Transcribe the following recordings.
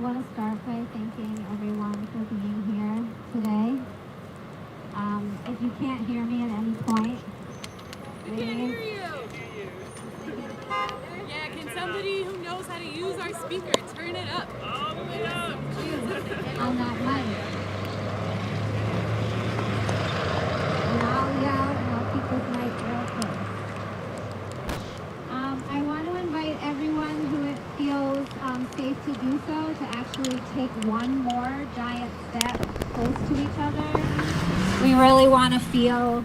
want to start by thanking everyone for being here today. If you can't hear me at any point, We can't hear you. Yeah, can somebody who knows how to use our speaker turn it up? All the way up. on that mic. And I'll yell and I'll keep this mic real close. I want to invite everyone who it feels safe to do so to actually take one more giant step close to each other. We really want to feel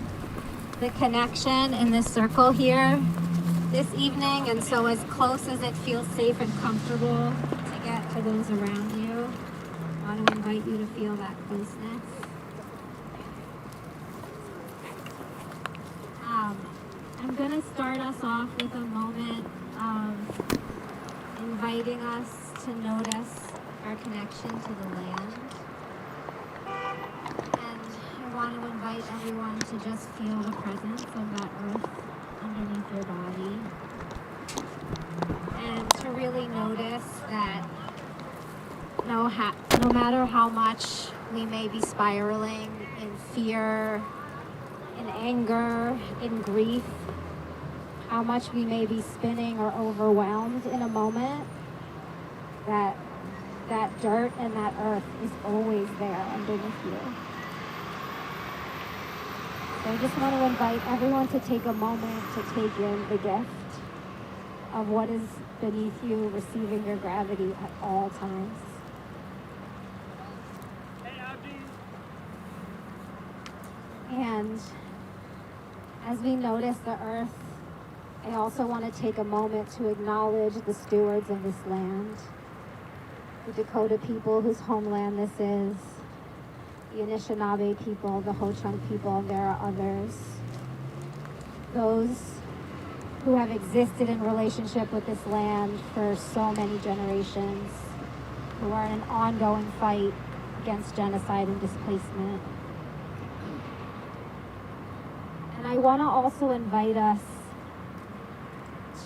the connection in this circle here this evening, and so as close as it feels safe and comfortable to get to those around you, I want to invite you to feel that closeness. I'm going to start us off with a moment of inviting us to notice our connection to the land. And I want to invite everyone to just feel the presence of that earth underneath your body. And to really notice that no matter how much we may be spiraling in fear, in anger, in grief, how much we may be spinning or overwhelmed in a moment, that dirt and that earth is always there underneath you. So I just want to invite everyone to take a moment to take in the gift of what is beneath you, receiving your gravity at all times. And as we notice the earth, I also want to take a moment to acknowledge the stewards of this land, the Dakota people whose homeland this is, the Anishinaabe people, the Ho-Chunk people, and there are others. Those who have existed in relationship with this land for so many generations, who are in an ongoing fight against genocide and displacement. And I want to also invite us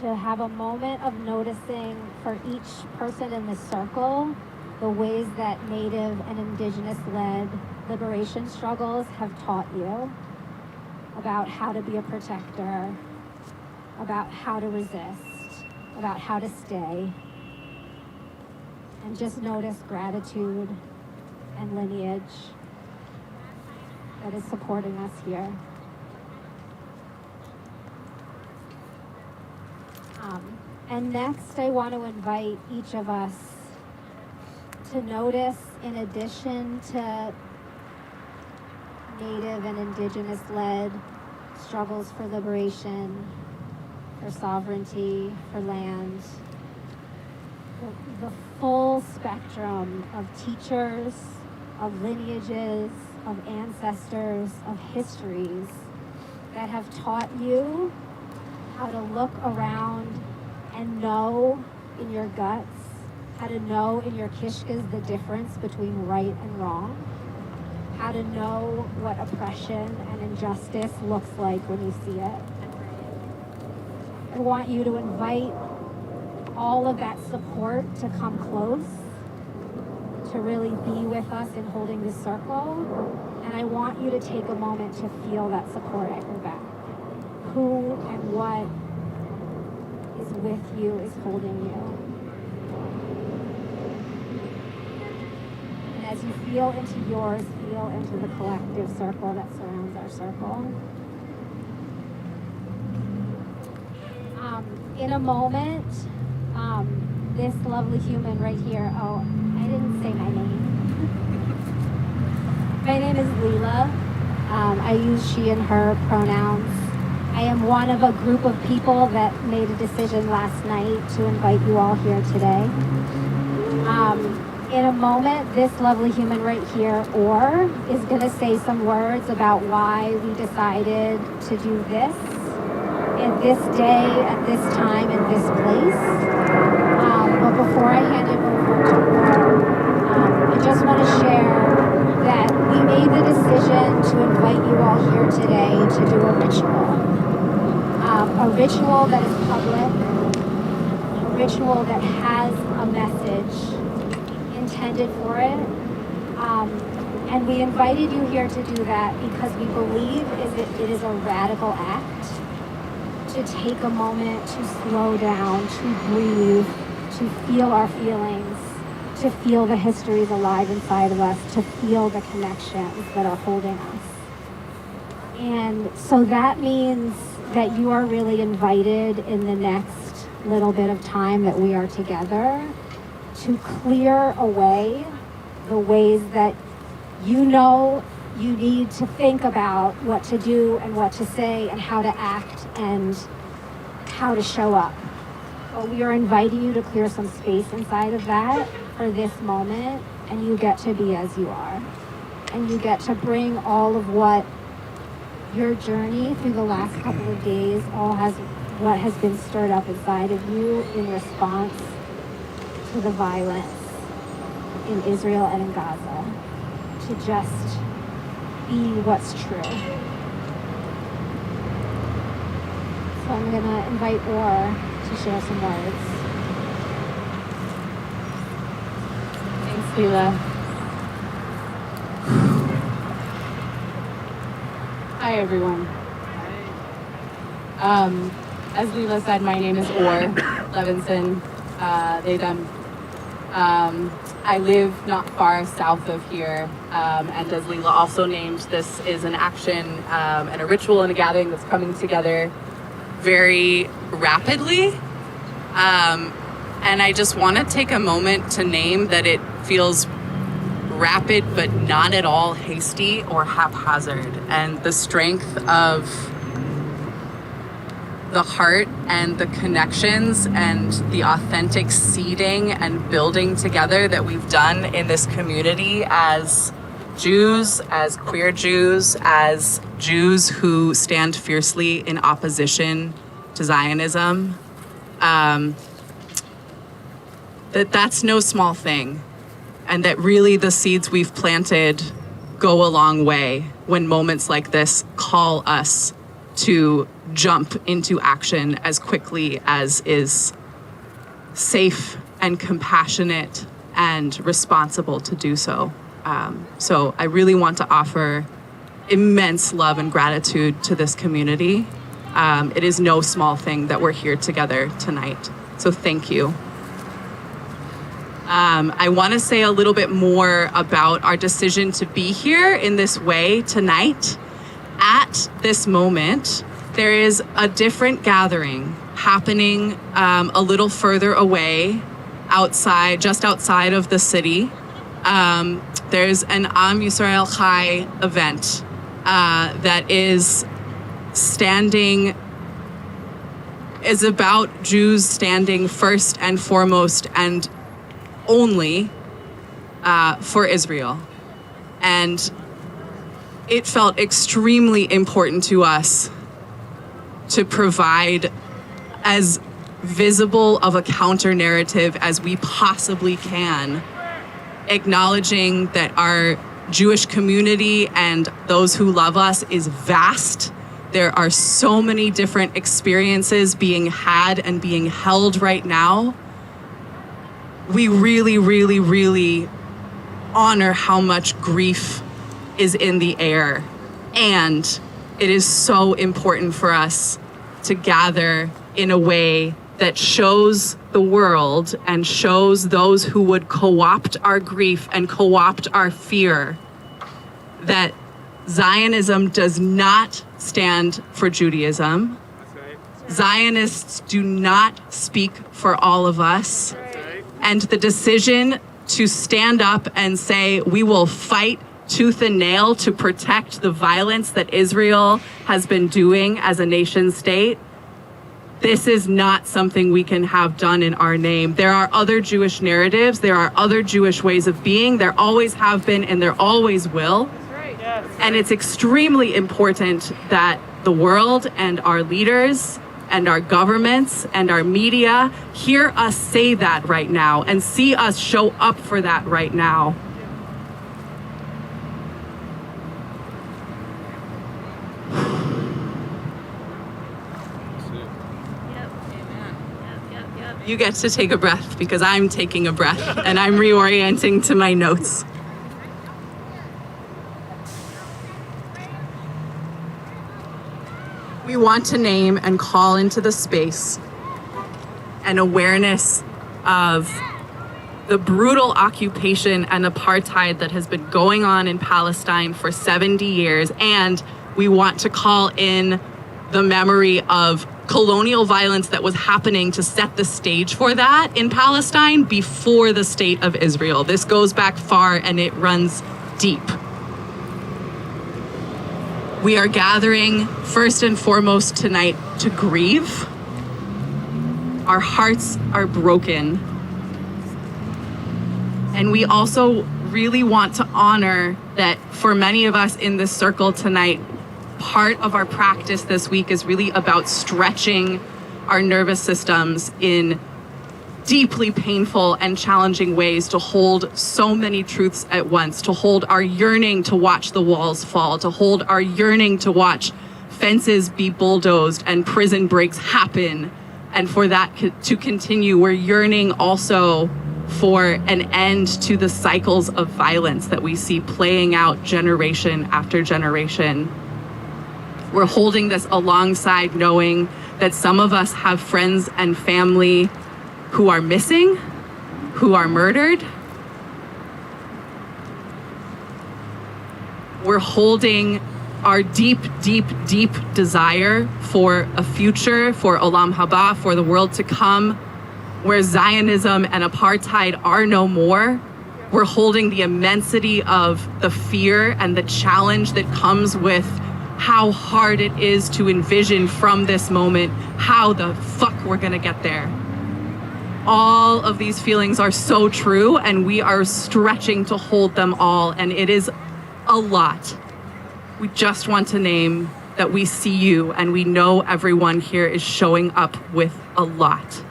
to have a moment of noticing for each person in this circle the ways that Native and Indigenous-led liberation struggles have taught you about how to be a protector, about how to resist, about how to stay, and just notice gratitude and lineage that is supporting us here. And next, I want to invite each of us to notice, in addition to Native and Indigenous-led struggles for liberation, for sovereignty, for land, the full spectrum of teachers, of lineages, of ancestors, of histories that have taught you how to look around and know in your guts, how to know in your kishkas the difference between right and wrong, how to know what oppression and injustice looks like when you see it. I want you to invite all of that support to come close, to really be with us in holding this circle, and I want you to take a moment to feel that support at your back. Who and what is with you, is holding you. And as you feel into yours, feel into the collective circle that surrounds our circle. In a moment, this lovely human right here, oh, I didn't say my name. My name is Leela. I use she and her pronouns. I am one of a group of people that made a decision last night to invite you all here today. In a moment, this lovely human right here, Or, is going to say some words about why we decided to do this, at this day, at this time, in this place. But before I hand it over to Or, I just want to share that we made the decision to invite you all here today to do a ritual that is public, a ritual that has a message intended for it. And we invited you here to do that because we believe it is a radical act to take a moment to slow down, to breathe, to feel our feelings, to feel the histories alive inside of us, to feel the connections that are holding us. And so that means that you are really invited in the next little bit of time that we are together to clear away the ways that you know you need to think about what to do and what to say and how to act and how to show up. But we are inviting you to clear some space inside of that for this moment, and you get to be as you are. And you get to bring all of what your journey through the last couple of days, what has been stirred up inside of you in response to the violence in Israel and in Gaza, to just be what's true. So I'm going to invite Or to share some words. Thanks, Leela. Hi, everyone. As Leela said, my name is Or Levinson, they, them. I live not far south of here, and as Leela also named, this is an action and a ritual and a gathering that's coming together very rapidly. And I just want to take a moment to name that it feels rapid but not at all hasty or haphazard, and the strength of the heart and the connections and the authentic seeding and building together that we've done in this community as Jews, as queer Jews, as Jews who stand fiercely in opposition to Zionism, that's no small thing. And that really the seeds we've planted go a long way when moments like this call us to jump into action as quickly as is safe and compassionate and responsible to do so. So I really want to offer immense love and gratitude to this community. It is no small thing that we're here together tonight. So thank you. I want to say a little bit more about our decision to be here in this way tonight. At this moment, there is a different gathering happening a little further away, just outside of the city. There's an Am Yisrael Chai event that is about Jews standing first and foremost and only for Israel. And it felt extremely important to us to provide as visible of a counter narrative as we possibly can, acknowledging that our Jewish community and those who love us is vast. There are so many different experiences being had and being held right now. We really, really, really honor how much grief is in the air. And it is so important for us to gather in a way that shows the world and shows those who would co-opt our grief and co-opt our fear that Zionism does not stand for Judaism. Zionists do not speak for all of us. And the decision to stand up and say, we will fight tooth and nail to protect the violence that Israel has been doing as a nation state, this is not something we can have done in our name. There are other Jewish narratives. There are other Jewish ways of being. There always have been and there always will. That's right. Yes. And it's extremely important that the world and our leaders and our governments and our media hear us say that right now and see us show up for that right now. You get to take a breath because I'm taking a breath and I'm reorienting to my notes. We want to name and call into the space an awareness of the brutal occupation and apartheid that has been going on in Palestine for 70 years. And we want to call in the memory of colonial violence that was happening to set the stage for that in Palestine before the state of Israel. This goes back far and it runs deep. We are gathering first and foremost tonight to grieve. Our hearts are broken. And we also really want to honor that for many of us in this circle tonight, part of our practice this week is really about stretching our nervous systems in deeply painful and challenging ways to hold so many truths at once, to hold our yearning to watch the walls fall, to hold our yearning to watch fences be bulldozed and prison breaks happen, and for that to continue. We're yearning also for an end to the cycles of violence that we see playing out generation after generation. We're holding this alongside knowing that some of us have friends and family who are missing, who are murdered. We're holding our deep, deep, deep desire for a future, for Olam Haba, for the world to come, where Zionism and apartheid are no more. We're holding the immensity of the fear and the challenge that comes with how hard it is to envision from this moment how the fuck we're gonna get there. All of these feelings are so true, and we are stretching to hold them all, and it is a lot. We just want to name that we see you, and we know everyone here is showing up with a lot.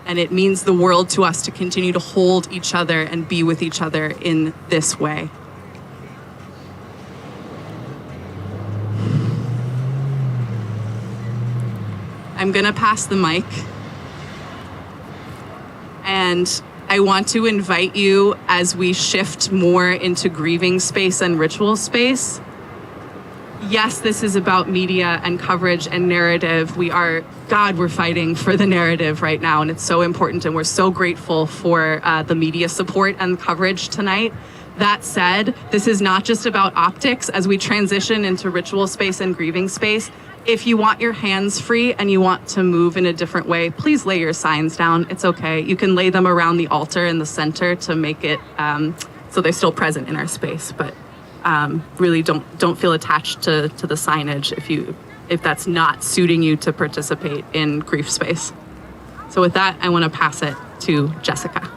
And it means the world to us to continue to hold each other and be with each other in this way. I'm gonna pass the mic. And I want to invite you, as we shift more into grieving space and ritual space. Yes, this is about media and coverage and narrative. We're fighting for the narrative right now, and it's so important, and we're so grateful for the media support and coverage tonight. That said, this is not just about optics. As we transition into ritual space and grieving space, if you want your hands free and you want to move in a different way, please lay your signs down. It's okay. You can lay them around the altar in the center to make it so they're still present in our space. But really don't feel attached to the signage if that's not suiting you to participate in grief space. So with that, I want to pass it to Jessica.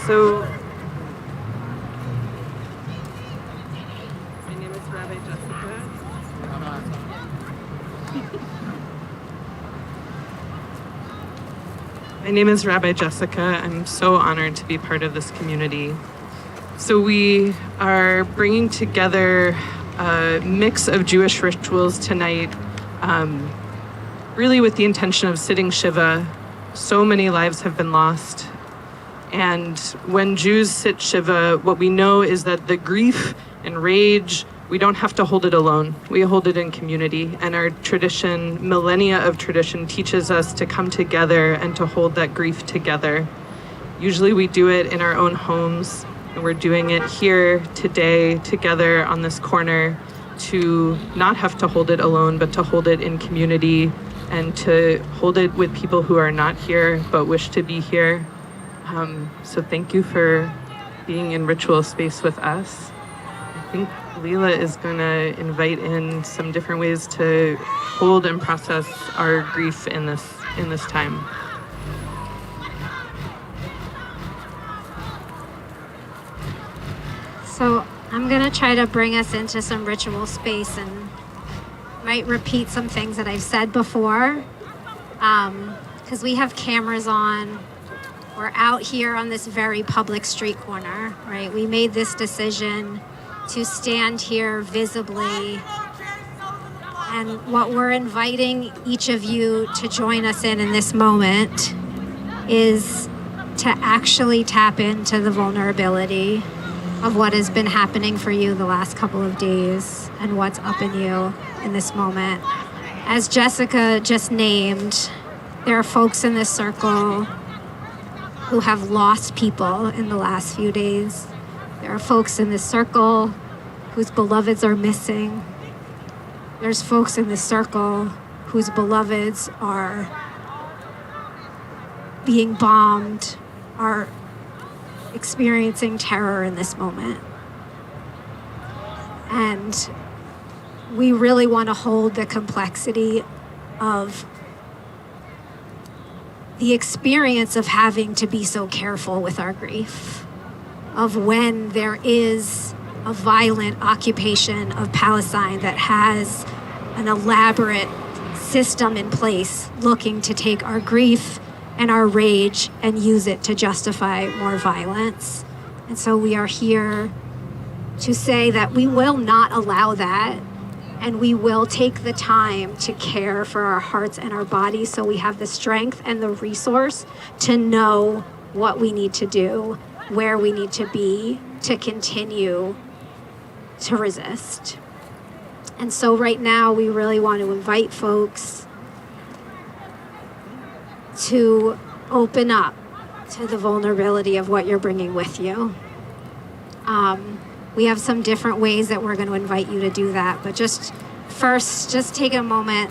So, my name is Rabbi Jessica. My name is Rabbi Jessica. I'm so honored to be part of this community. So we are bringing together a mix of Jewish rituals tonight, really with the intention of sitting Shiva. So many lives have been lost. And when Jews sit Shiva, what we know is that the grief and rage, we don't have to hold it alone. We hold it in community. And our tradition, millennia of tradition, teaches us to come together and to hold that grief together. Usually we do it in our own homes, and we're doing it here today together on this corner to not have to hold it alone, but to hold it in community and to hold it with people who are not here but wish to be here. So thank you for being in ritual space with us. I think Leela is going to invite in some different ways to hold and process our grief in this time. So I'm going to try to bring us into some ritual space and might repeat some things that I've said before. because we have cameras on. We're out here on this very public street corner, right? We made this decision to stand here visibly. And what we're inviting each of you to join us in this moment is to actually tap into the vulnerability of what has been happening for you the last couple of days and what's up in you in this moment. As Jessica just named, there are folks in this circle who have lost people in the last few days. There are folks in this circle whose beloveds are missing. There's folks in this circle whose beloveds are being bombed, are experiencing terror in this moment. And we really want to hold the complexity of the experience of having to be so careful with our grief, of when there is a violent occupation of Palestine that has an elaborate system in place looking to take our grief and our rage and use it to justify more violence. And so we are here to say that we will not allow that, and we will take the time to care for our hearts and our bodies so we have the strength and the resource to know what we need to do, where we need to be to continue to resist. And so right now we really want to invite folks to open up to the vulnerability of what you're bringing with you. We have some different ways that we're going to invite you to do that, but just first, just take a moment.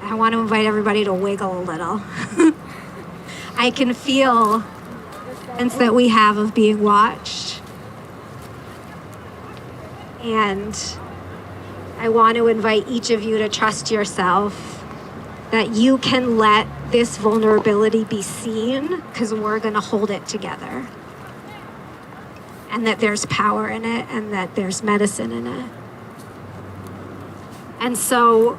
I want to invite everybody to wiggle a little. I can feel the sense that we have of being watched. And I want to invite each of you to trust yourself that you can let this vulnerability be seen, because we're going to hold it together. And that there's power in it, and that there's medicine in it. And so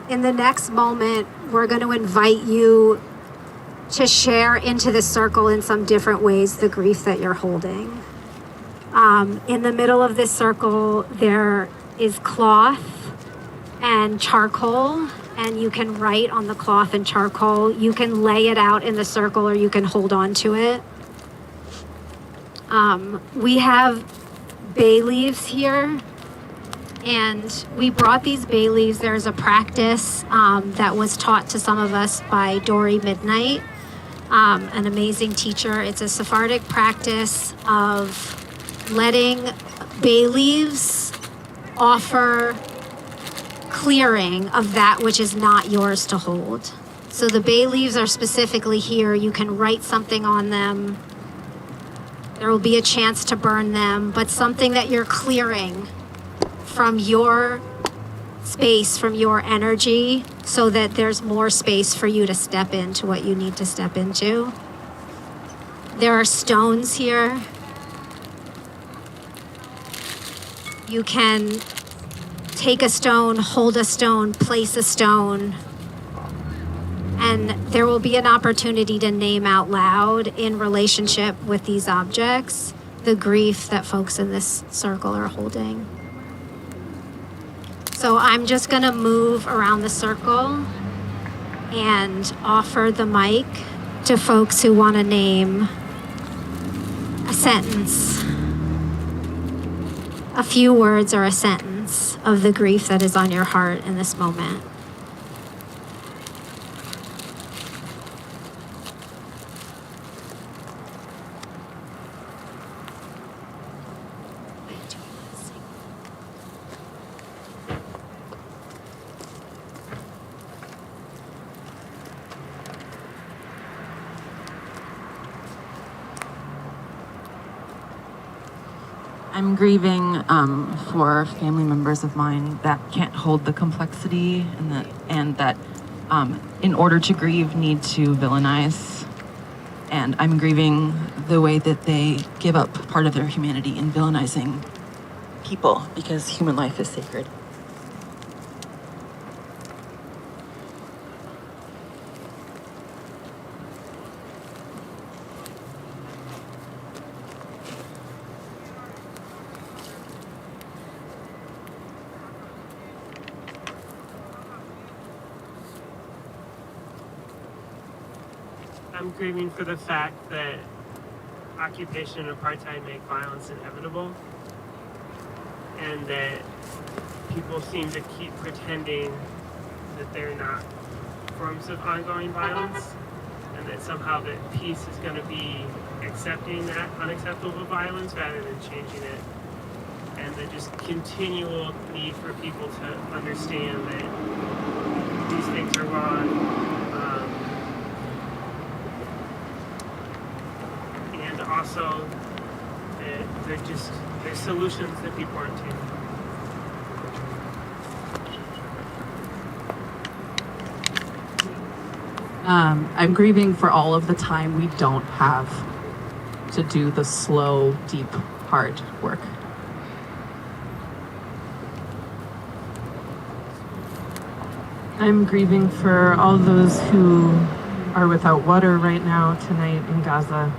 in the next moment, we're going to invite you to share into the circle in some different ways the grief that you're holding. In the middle of this circle, there is cloth and charcoal, and you can write on the cloth and charcoal. You can lay it out in the circle, or you can hold on to it. We have bay leaves here, and we brought these bay leaves. There's a practice that was taught to some of us by Dory Midnight, an amazing teacher. It's a Sephardic practice of letting bay leaves offer clearing of that which is not yours to hold. So the bay leaves are specifically here. You can write something on them. There will be a chance to burn them, but something that you're clearing from your space, from your energy, so that there's more space for you to step into what you need to step into. There are stones here. You can take a stone, hold a stone, place a stone, and there will be an opportunity to name out loud in relationship with these objects the grief that folks in this circle are holding. So I'm just going to move around the circle and offer the mic to folks who want to name a sentence, a few words or a sentence of the grief that is on your heart in this moment. I'm grieving for family members of mine that can't hold the complexity, and that in order to grieve need to villainize. And I'm grieving the way that they give up part of their humanity in villainizing people, because human life is sacred. I'm grieving for the fact that occupation and apartheid make violence inevitable, and that people seem to keep pretending that they're not forms of ongoing violence, and that somehow that peace is going to be accepting that unacceptable violence rather than changing it. And the just continual need for people to understand that these things are wrong. And also that there's solutions that people aren't taking. I'm grieving for all of the time we don't have to do the slow, deep, hard work. I'm grieving for all those who are without water right now tonight in Gaza.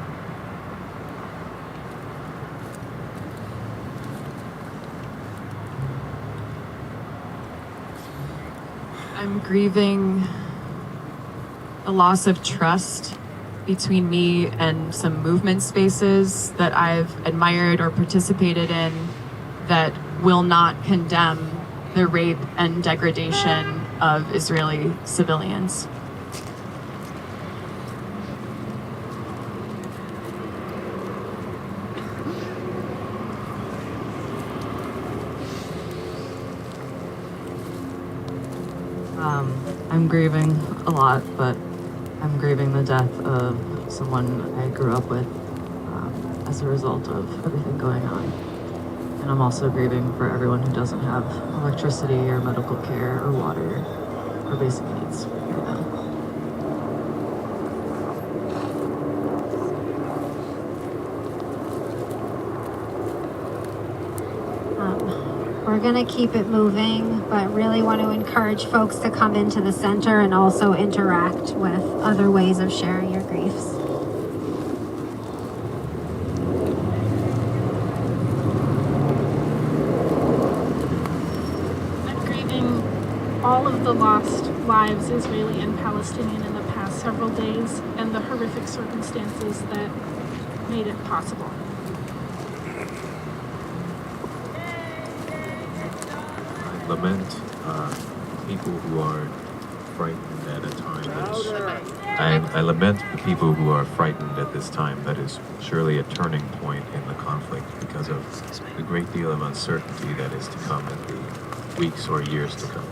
I'm grieving a loss of trust between me and some movement spaces that I've admired or participated in that will not condemn the rape and degradation of Israeli civilians. I'm grieving a lot, but I'm grieving the death of someone I grew up with as a result of everything going on. And I'm also grieving for everyone who doesn't have electricity or medical care or water or basic needs right now. We're going to keep it moving, but really want to encourage folks to come into the center and also interact with other ways of sharing your griefs. I'm grieving all of the lost lives, Israeli and Palestinian, in the past several days and the horrific circumstances that made it possible. Lament people who are frightened at a time that is, I lament the people who are frightened at this time that is surely a turning point in the conflict because of the great deal of uncertainty that is to come in the weeks or years to come.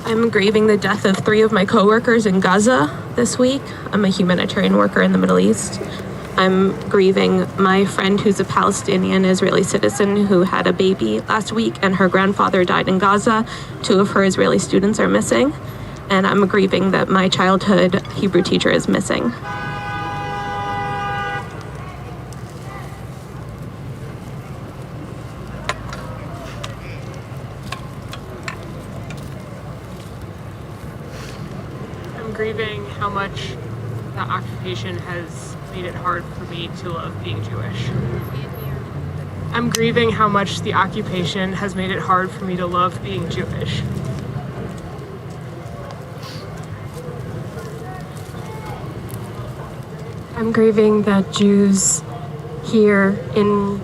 I'm grieving the death of 3 of my coworkers in Gaza this week. I'm a humanitarian worker in the Middle East. I'm grieving my friend who's a Palestinian Israeli citizen who had a baby last week and her grandfather died in Gaza. 2 of her Israeli students are missing. And I'm grieving that my childhood Hebrew teacher is missing. Grieving how much the occupation has made it hard for me to love being Jewish. I'm grieving how much the occupation has made it hard for me to love being Jewish. I'm grieving that Jews here in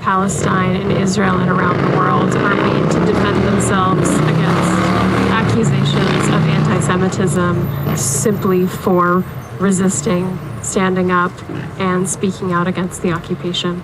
Palestine, in Israel, and around the world are made to defend themselves against accusations of anti-Semitism simply for resisting, standing up, and speaking out against the occupation.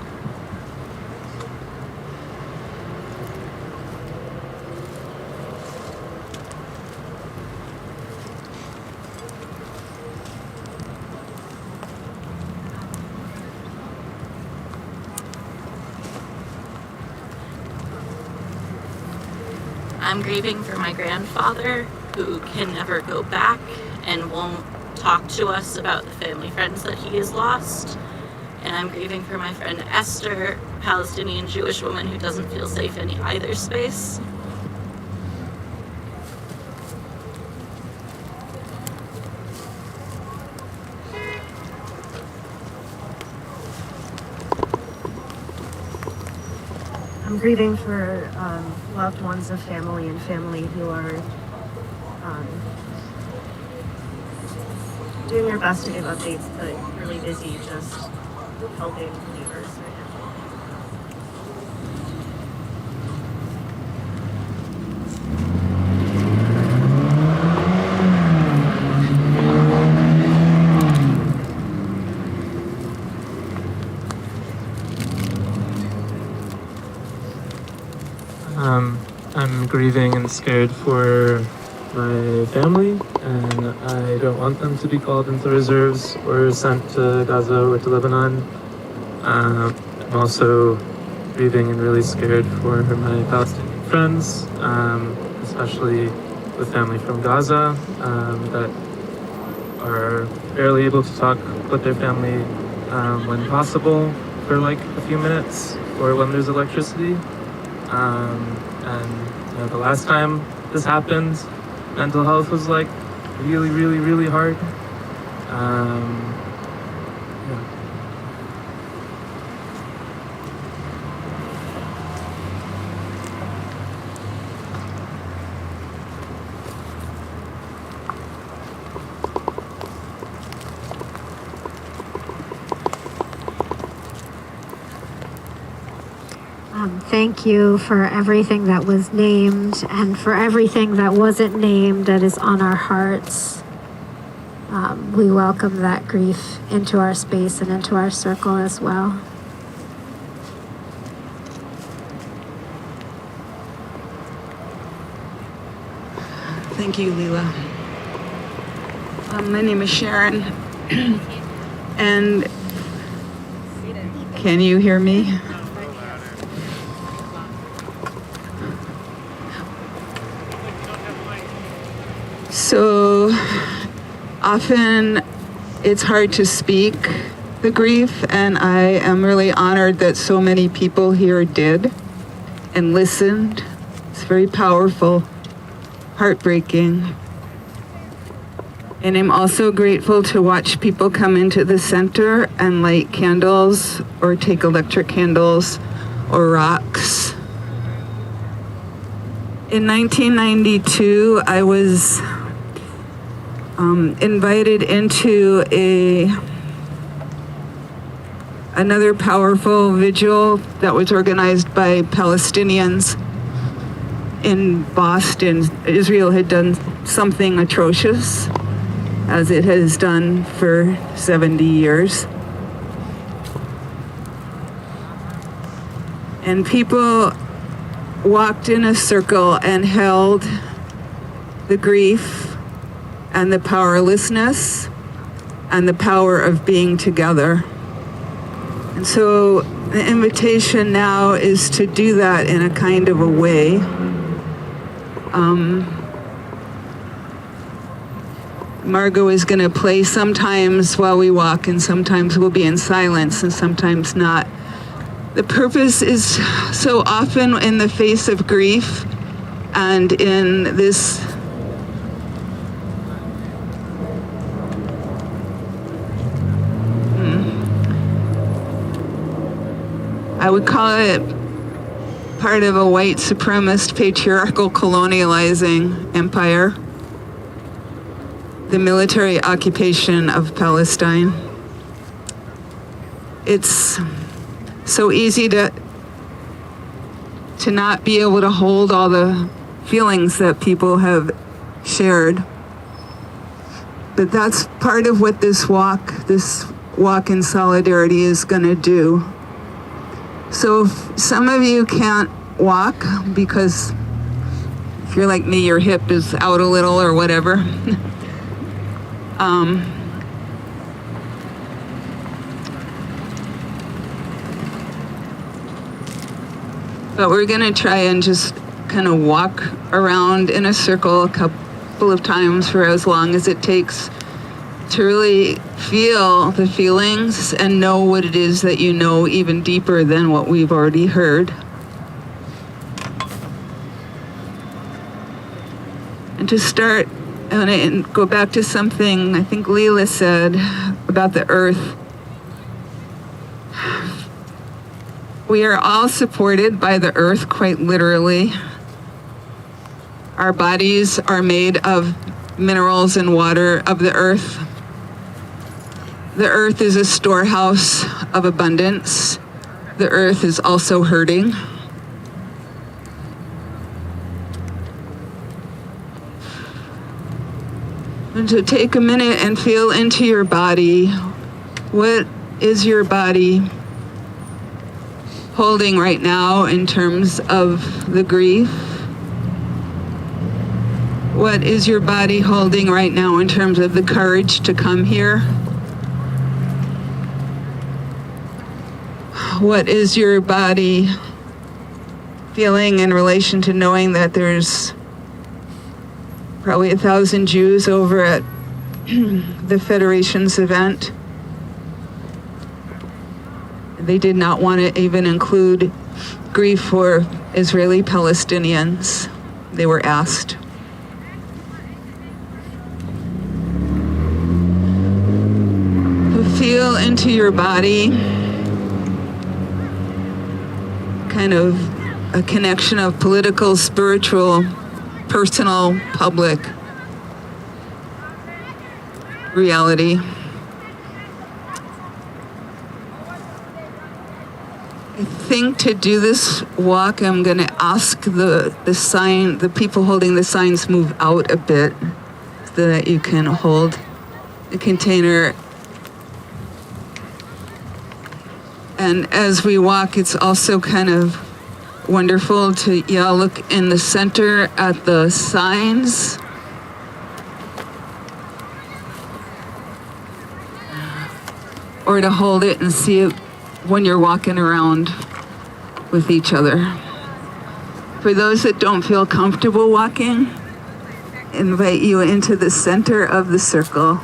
I'm grieving for my grandfather, who can never go back and won't talk to us about the family friends that he has lost. And I'm grieving for my friend Esther, Palestinian Jewish woman who doesn't feel safe in either space. I'm grieving for loved ones of family and family who are doing their best to give updates, but really busy just helping neighbors right now. I'm grieving and scared for my family, and I don't want them to be called into reserves or sent to Gaza or to Lebanon. I'm also grieving and really scared for my Palestinian friends, especially the family from Gaza that are barely able to talk with their family when possible for like a few minutes or when there's electricity. And the last time this happened, mental health was like really, really, really hard. Thank you for everything that was named and for everything that wasn't named that is on our hearts. We welcome that grief into our space and into our circle as well. Thank you, Leela. My name is Sharon, and can you hear me? So often it's hard to speak the grief, and I am really honored that so many people here did and listened. It's very powerful, heartbreaking. And I'm also grateful to watch people come into the center and light candles or take electric candles or rocks. In 1992, I was invited into another powerful vigil that was organized by Palestinians in Boston. Israel had done something atrocious, as it has done for 70 years. And people walked in a circle and held the grief and the powerlessness and the power of being together. And so the invitation now is to do that in a kind of a way. Margot is going to play sometimes while we walk, and sometimes we'll be in silence, and sometimes not. The purpose is so often in the face of grief and in this I would call it part of a white supremacist patriarchal colonializing empire, the military occupation of Palestine. It's so easy to not be able to hold all the feelings that people have shared. But that's part of what this walk in solidarity is going to do. So if some of you can't walk because if you're like me, your hip is out a little or whatever, but we're gonna try and just kind of walk around in a circle a couple of times for as long as it takes to really feel the feelings and know what it is that you know even deeper than what we've already heard. And to start, and go back to something I think Leela said about the earth. We are all supported by the earth, quite literally. Our bodies are made of minerals and water of the earth. The earth is a storehouse of abundance. The earth is also hurting. And to take a minute and feel into your body. What is your body holding right now in terms of the grief? What is your body holding right now in terms of the courage to come here? What is your body feeling in relation to knowing that there's probably 1,000 Jews over at the Federation's event? They did not want to even include grief for Israeli Palestinians. They were asked. Feel into your body kind of a connection of political, spiritual, personal, public reality. I think to do this walk, I'm going to ask the people holding the signs move out a bit so that you can hold the container. And as we walk, it's also kind of wonderful to look in the center at the signs. Or to hold it and see it when you're walking around with each other. For those that don't feel comfortable walking, I invite you into the center of the circle.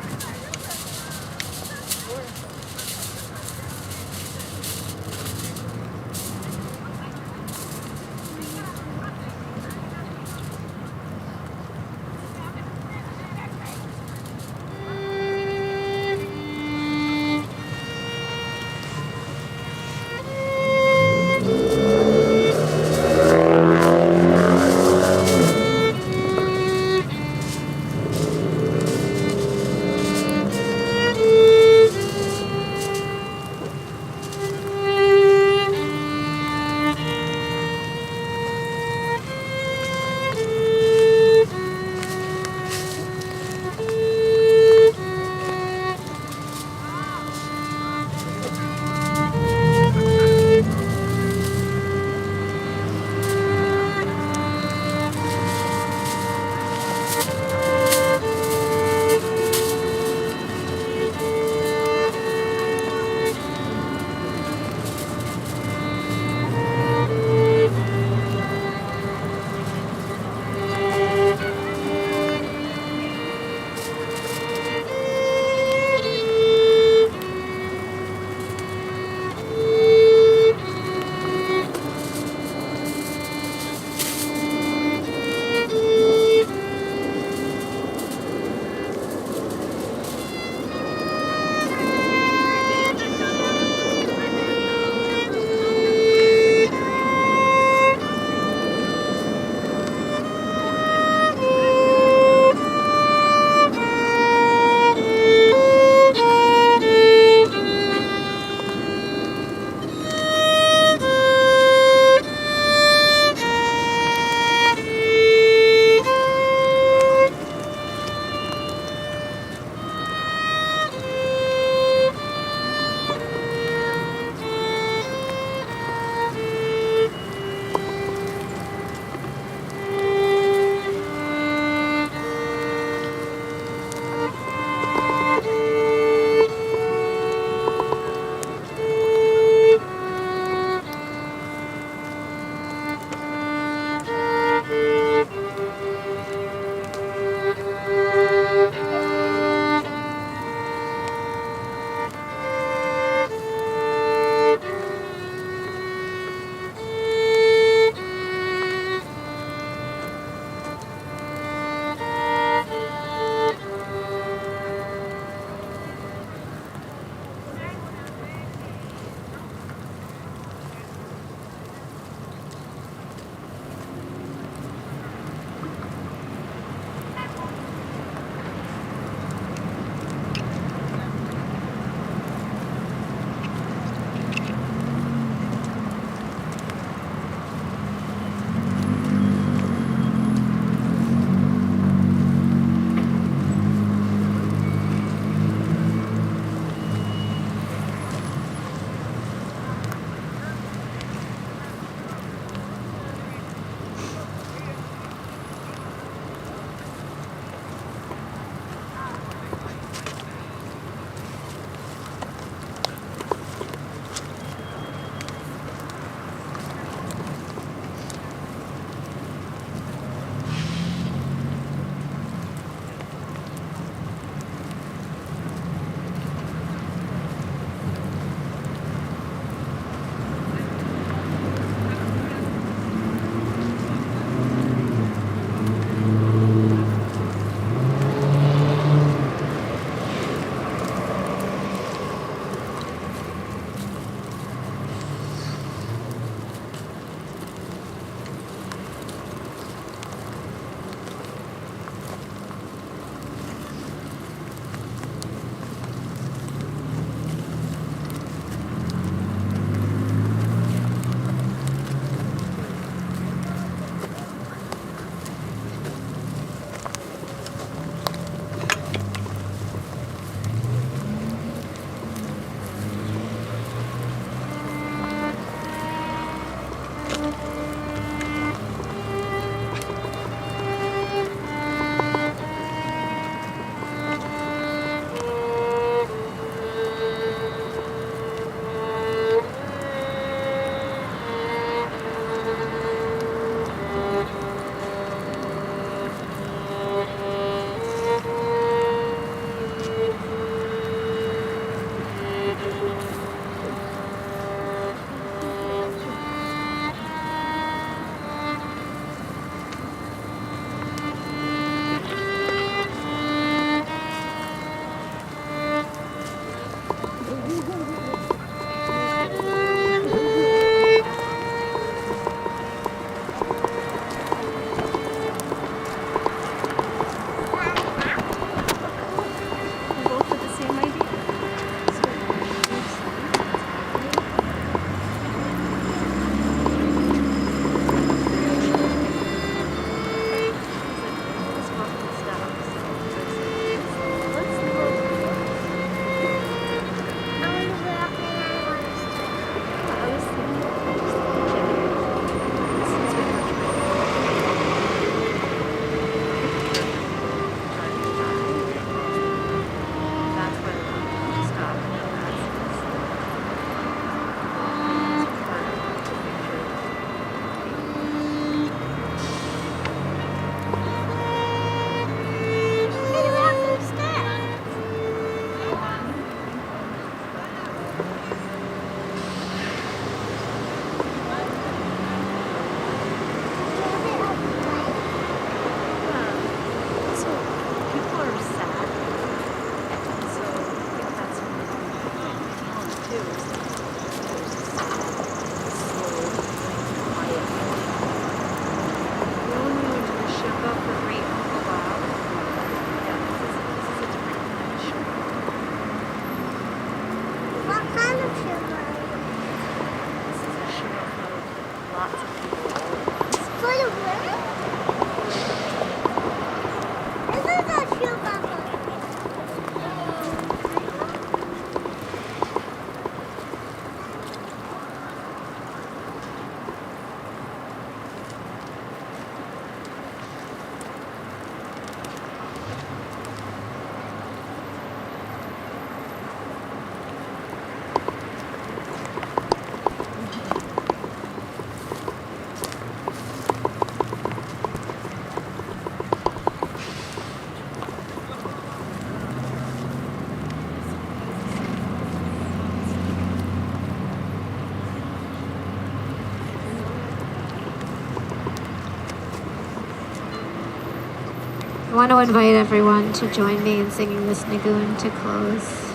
want to invite everyone to join me in singing this nigun to close.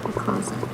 We'll close it.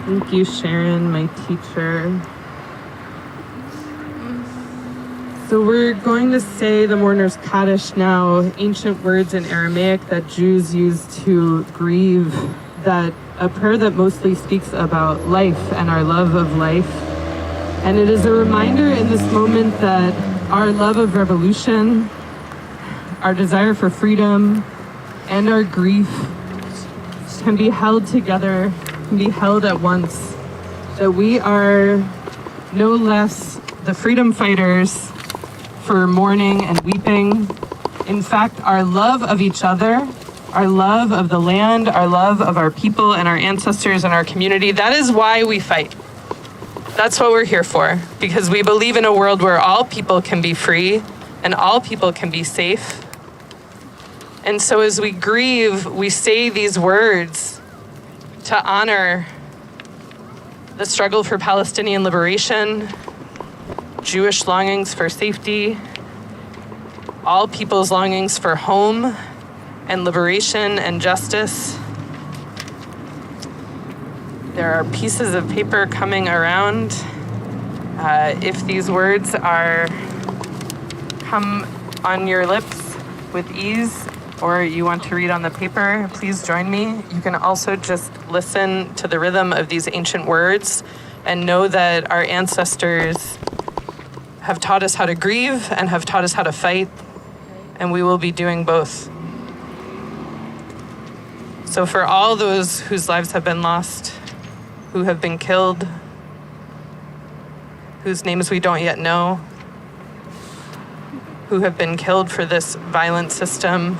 Thank you, Sharon, my teacher. So we're going to say the mourner's kaddish now, ancient words in Aramaic that Jews use to grieve, that a prayer that mostly speaks about life and our love of life. And it is a reminder in this moment that our love of revolution, our desire for freedom, and our grief can be held together, can be held at once. That we are no less the freedom fighters for mourning and weeping. In fact, our love of each other, our love of the land, our love of our people and our ancestors and our community, that is why we fight. That's what we're here for, because we believe in a world where all people can be free and all people can be safe. And so as we grieve, we say these words to honor the struggle for Palestinian liberation, Jewish longings for safety, all people's longings for home and liberation and justice. There are pieces of paper coming around. If these words come on your lips with ease, or you want to read on the paper, please join me. You can also just listen to the rhythm of these ancient words and know that our ancestors have taught us how to grieve and have taught us how to fight, and we will be doing both. So for all those whose lives have been lost, who have been killed, whose names we don't yet know, who have been killed for this violent system,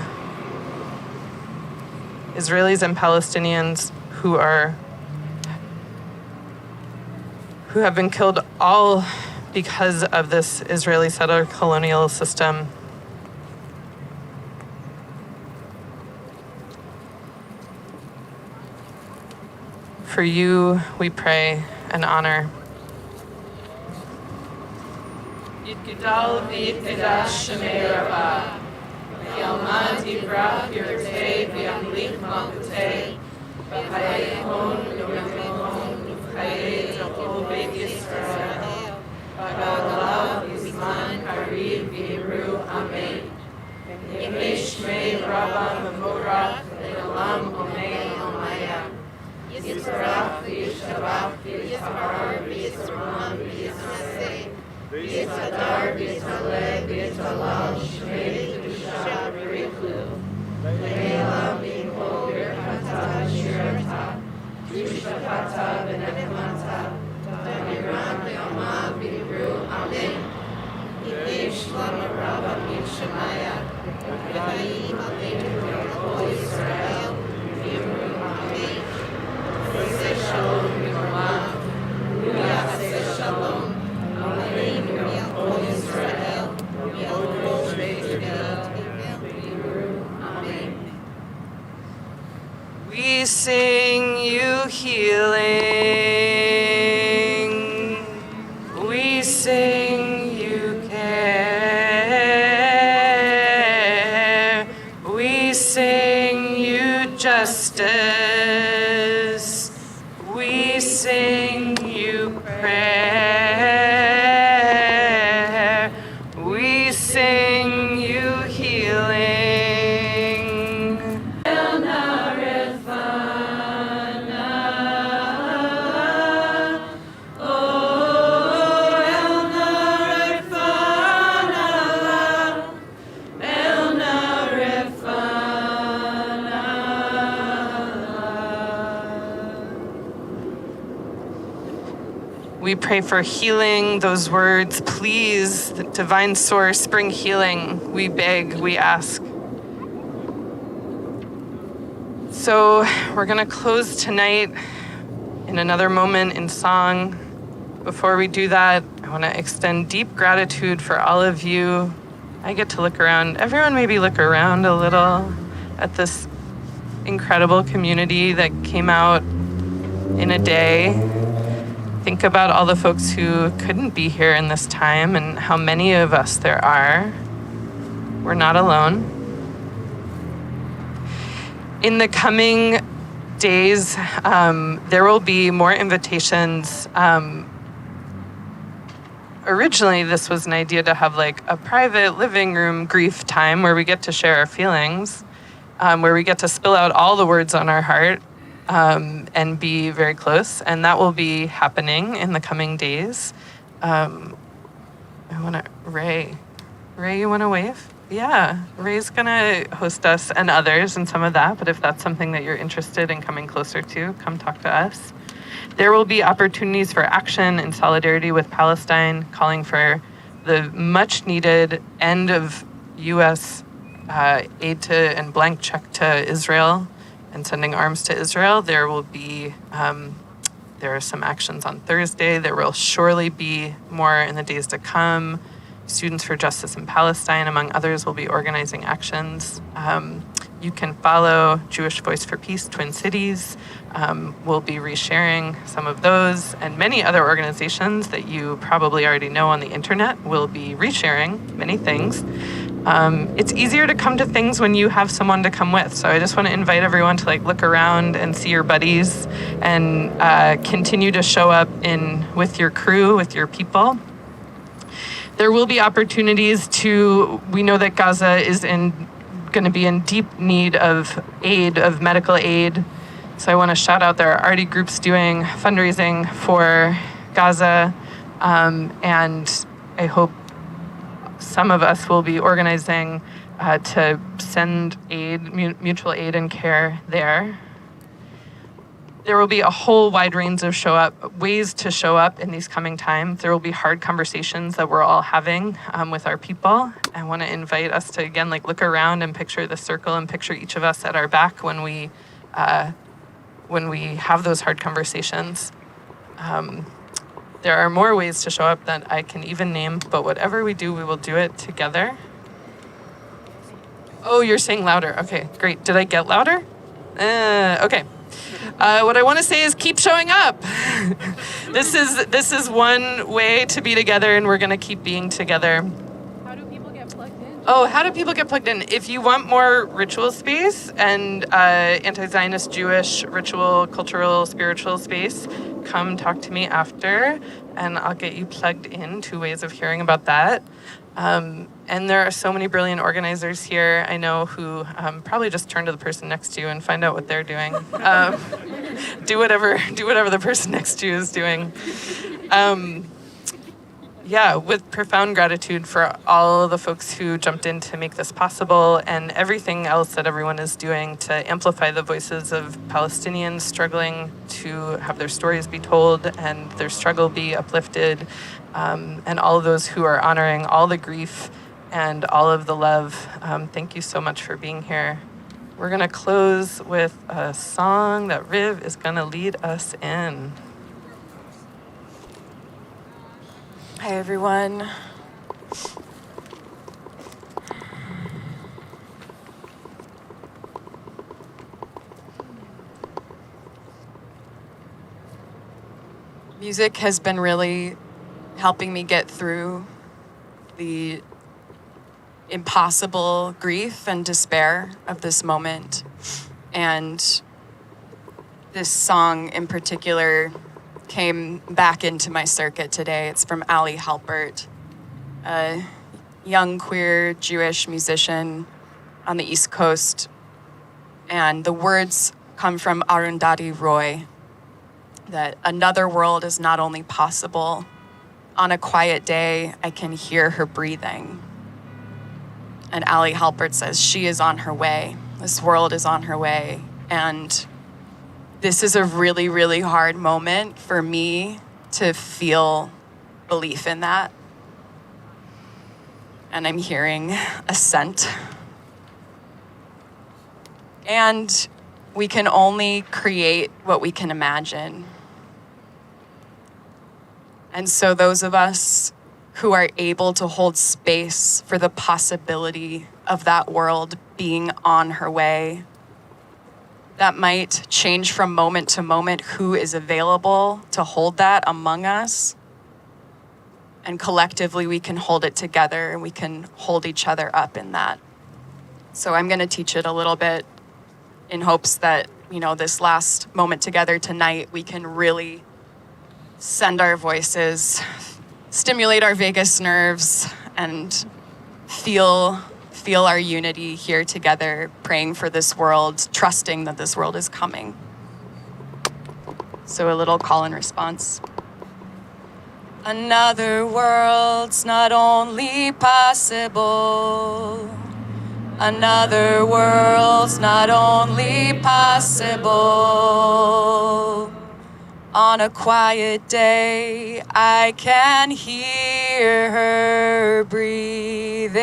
Israelis and Palestinians who have been killed all because of this Israeli settler colonial system. For you, we pray and honor. Yitgidal v'yitgadash shemei Rabbah, v'yalmad yivrach yirtei v'yamlich malkutei, v'chayehon v'yamechon v'chayei tachol beit Yisrael, v'galav v'zman kariv v'yimru amen. Yemei shmei Rabbah v'morach le'olam omein omayah. Yitzhak v'yishavach v'yishar v'yisram v'yismaseh v'yitzadar v'yitzaleh v'yitzalal shmei kedusha v'richu v'ne'elam v'yinkol birchata shirata v'yishafata v'nechmata v'niran le'omah v'yibru amen. Yidei shlama rabba v'yishemaya v'chayim aleinu v'yakol Yisrael v'yimru amen. Yaseh shalom v'yamah v'yaseh shalom aleinu v'yakol Yisrael v'yakol beit v'yimru amen. We sing you healing. We sing you care. We sing you justice. We sing you prayer. We sing you healing. El Narefana, oh El Narefana, El Narefana. We pray for healing, those words, please, the divine source, bring healing. We beg, we ask. So we're going to close tonight in another moment in song. Before we do that, I want to extend deep gratitude for all of you. I get to look around. Everyone maybe look around a little at this incredible community that came out in a day. Think about all the folks who couldn't be here in this time and how many of us there are. We're not alone. In the coming days, there will be more invitations. Originally, this was an idea to have like a private living room grief time where we get to share our feelings, where we get to spill out all the words on our heart. And be very close, and that will be happening in the coming days. Ray, you want to wave? Yeah, Ray's gonna host us and others in some of that, but if that's something that you're interested in coming closer to, come talk to us. There will be opportunities for action in solidarity with Palestine, calling for the much needed end of U.S. Aid to and blank check to Israel and sending arms to Israel. There will be, there are some actions on Thursday. There will surely be more in the days to come. Students for Justice in Palestine, among others, will be organizing actions. You can follow Jewish Voice for Peace, Twin Cities. We'll be resharing some of those, and many other organizations that you probably already know on the internet will be resharing many things. It's easier to come to things when you have someone to come with. So I just want to invite everyone to look around and see your buddies and continue to show up with your crew, with your people. There will be opportunities we know that Gaza is going to be in deep need of aid, of medical aid. So I want to shout out there are already groups doing fundraising for Gaza. And I hope some of us will be organizing to send aid, mutual aid and care there. There will be a whole wide range of ways to show up in these coming times. There will be hard conversations that we're all having with our people. I want to invite us to, again, look around and picture the circle and picture each of us at our back when we have those hard conversations. There are more ways to show up than I can even name, but whatever we do, we will do it together. Oh, you're saying louder. Okay, great. Did I get louder? Okay. What I want to say is keep showing up. This is one way to be together, and we're going to keep being together. How do people get plugged in? Oh, how do people get plugged in? If you want more ritual space and anti-Zionist Jewish ritual, cultural, spiritual space, come talk to me after, and I'll get you plugged in. 2 ways of hearing about that. And there are so many brilliant organizers here, I know, who probably just turn to the person next to you and find out what they're doing. Do whatever the person next to you is doing. With profound gratitude for all of the folks who jumped in to make this possible and everything else that everyone is doing to amplify the voices of Palestinians struggling to have their stories be told and their struggle be uplifted, and all of those who are honoring all the grief and all of the love. Thank you so much for being here. We're going to close with a song that Riv is going to lead us in. Hi, everyone. Music has been really helping me get through the impossible grief and despair of this moment. And this song in particular came back into my circuit today. It's from Ali Halpert, a young queer Jewish musician on the East Coast. And the words come from Arundhati Roy, that another world is not only possible, on a quiet day, I can hear her breathing. And Ali Halpert says she is on her way. This world is on her way. And this is a really, really hard moment for me to feel belief in that. And I'm hearing assent. And we can only create what we can imagine. And so those of us who are able to hold space for the possibility of that world being on her way, that might change from moment to moment who is available to hold that among us. And collectively, we can hold it together and we can hold each other up in that. So I'm going to teach it a little bit in hopes that, this last moment together tonight, we can really send our voices, stimulate our vagus nerves, and feel our unity here together, praying for this world, trusting that this world is coming. So a little call and response. Another world's not only possible, another world's not only possible. On a quiet day, I can hear her breathing.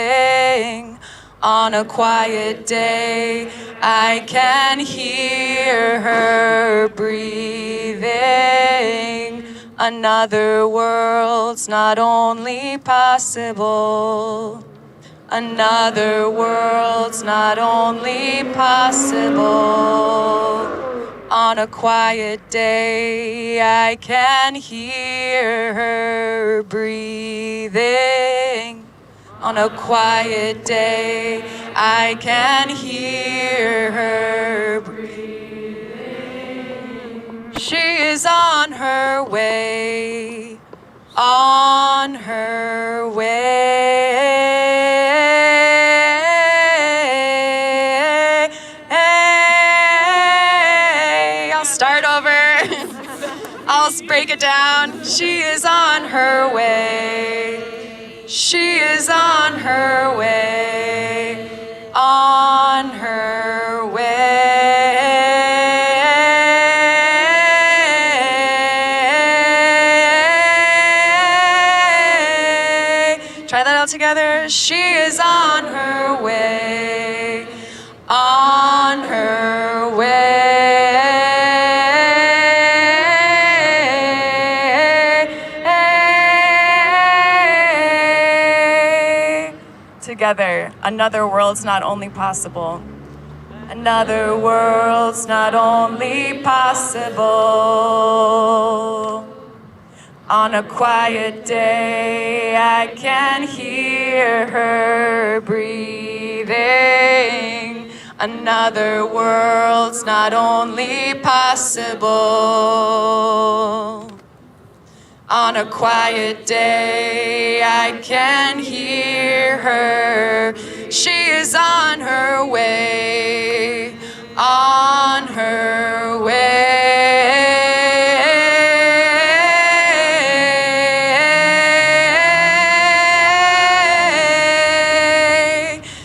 On a quiet day, I can hear her breathing. Another world's not only possible, another world's not only possible. On a quiet day, I can hear her breathing. On a quiet day, I can hear her breathing. She is on her way, on her way. Start over. I'll break it down. She is on her way. She is on her way. On her way. Israel together. She is on her way, on her way. Together, another world's not only possible. Another world's not only possible. On a quiet day, I can hear her breathing. Another world's not only possible. On a quiet day, I can hear her. She is on her way, on her way.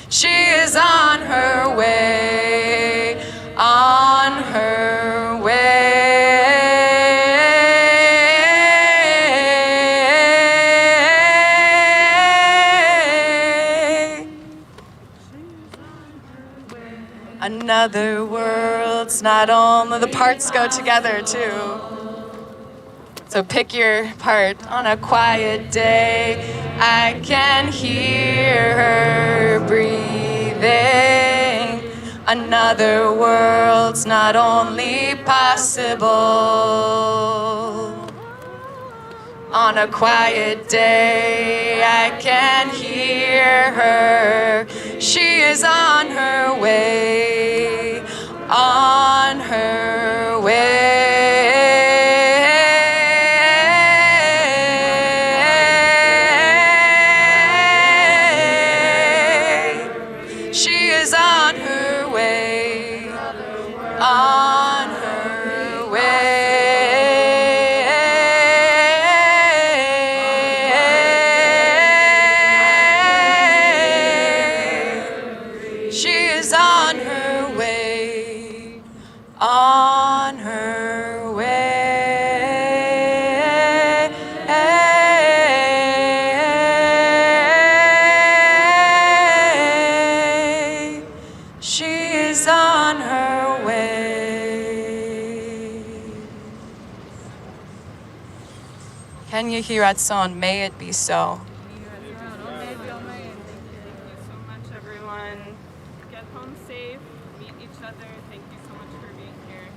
She is on her way, on her way. Another world's not only, the parts go together too. So pick your part. On a quiet day, I can hear her breathing. Another world's not only possible. On a quiet day, I can hear her. She is on her way, on her way. She is on her way, on her way. She is on her way, on her way. She is on her way. Can you hear that song? May it be so. Thank you so much, everyone. Get home safe, meet each other. Thank you so much for being here.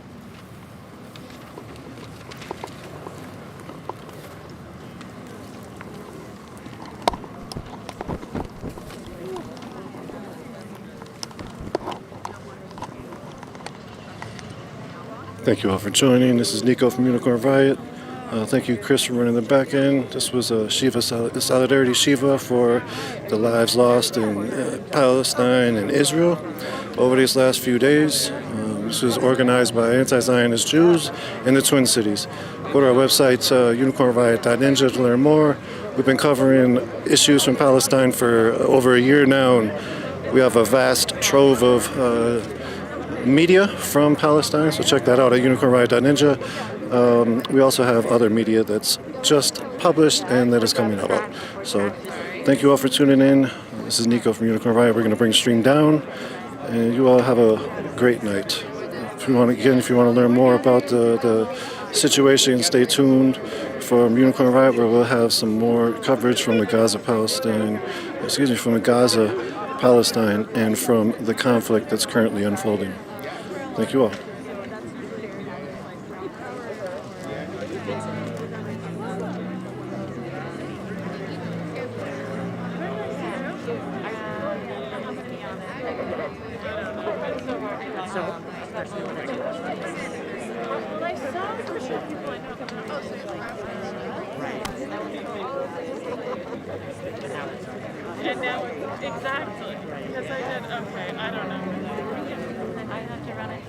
Thank you all for joining. This is Nico from Unicorn Riot. Thank you, Chris, for running the back end. This was a Shiva Solidarity Shiva for the lives lost in Palestine and Israel over these last few days. This was organized by Anti-Zionist Jews in the Twin Cities. Go to our website, unicornriot.ninja, to learn more. We've been covering issues from Palestine for over a year now, and we have a vast trove of media from Palestine, so check that out at unicornriot.ninja. We also have other media that's just published and that is coming out. So thank you all for tuning in. This is Nico from Unicorn Riot. We're going to bring stream down, and you all have a great night. If you want to learn more about the situation, stay tuned from Unicorn Riot, where we'll have some more coverage from the Palestine, and from the conflict that's currently unfolding. Thank you all. And now, exactly, because I did, okay, I don't know. I have to run it.